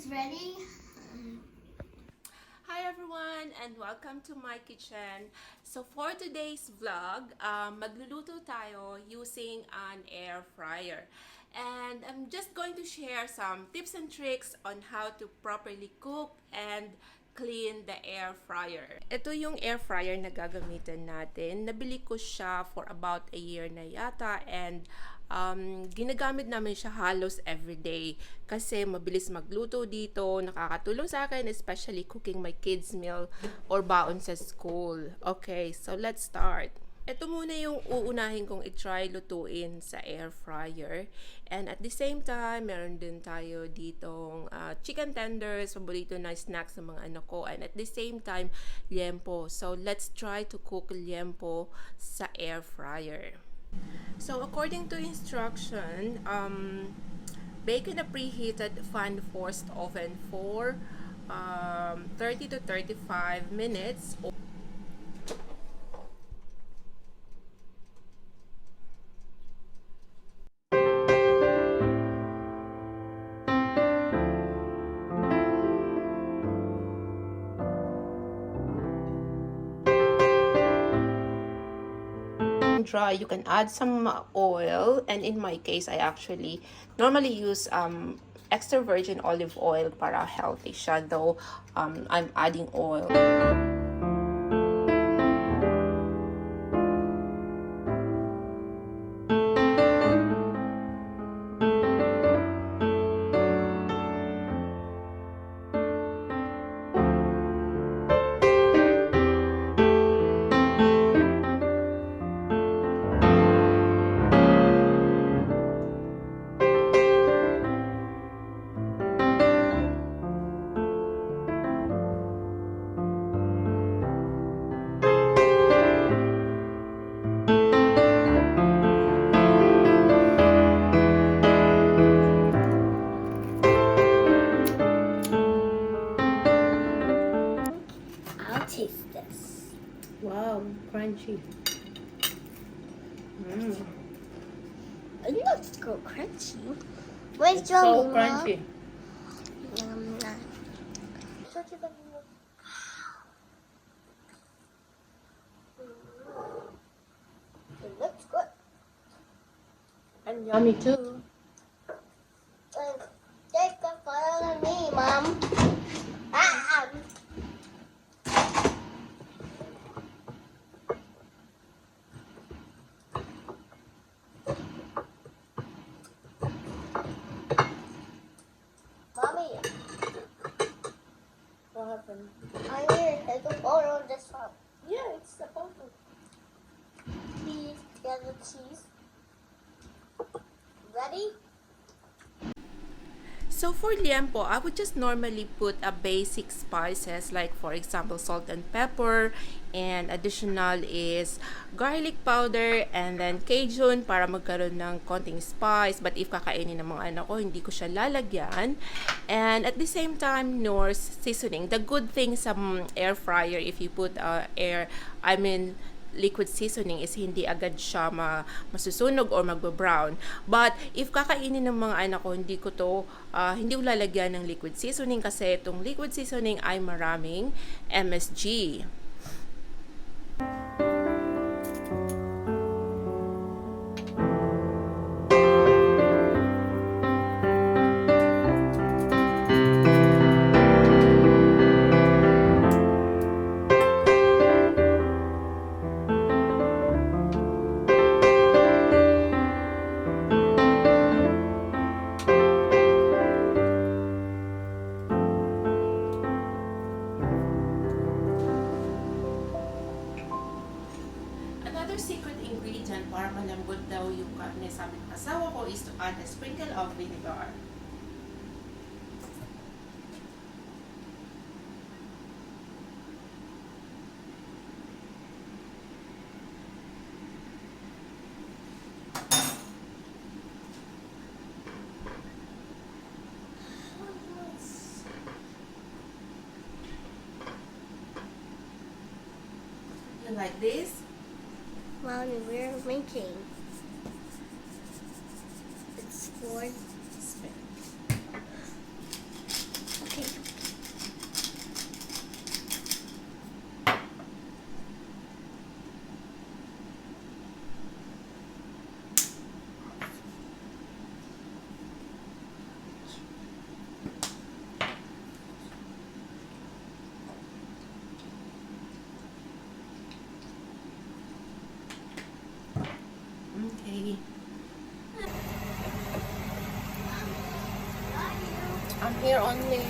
is ready. Hi everyone and welcome to my kitchen. So for today's vlog, magluluto tayo using an air fryer. And I'm just going to share some tips and tricks on how to properly cook and clean the air fryer. Ito yung air fryer na gagamitin natin. Nabili ko siya for about a year na yata and ginagamit namin siya halos everyday kasi mabilis magluto dito, nakakatulong sa akin especially cooking my kids meal or baon sa school. Okay, so let's start. Ito muna yung uunahin kong i-try lutuin sa air fryer. And at the same time, meron din tayo ditong chicken tenders, paborito na snacks ng mga anak ko. And at the same time, liempo. So let's try to cook liempo sa air fryer. So according to instruction, bake in a preheated fan forced oven for 30 to 35 minutes. Dry, you can add some oil, and in my case I actually normally use extra virgin olive oil para healthy siya, though I'm adding oil. I'll taste this. Wow, crunchy. It looks so crunchy. Where's It's so Joey, crunchy. Mom? It looks good. And yummy too. Take the fire on me, Mom. Ah! Mommy, What happened? I need to take a photo of this one. Yeah, it's a photo. Please get the cheese. Ready? So for liempo, I would just normally put a basic spices like for example salt and pepper, and additional is garlic powder and then Cajun para magkaroon ng konting spice. But if kakainin ng mga anak ko, hindi ko siya lalagyan. And at the same time, Knorr seasoning. The good thing sa air fryer, if you put liquid seasoning, is hindi agad siya masusunog or magbo-brown. But if kakainin ng mga anak ko, hindi ko lalagyan ng liquid seasoning kasi itong liquid seasoning ay maraming MSG. Another secret ingredient para malambot daw yung karne, sabi ng asawa ko, is to add a sprinkle of vinegar. You like this? Mommy, we're making. It's for I'm here only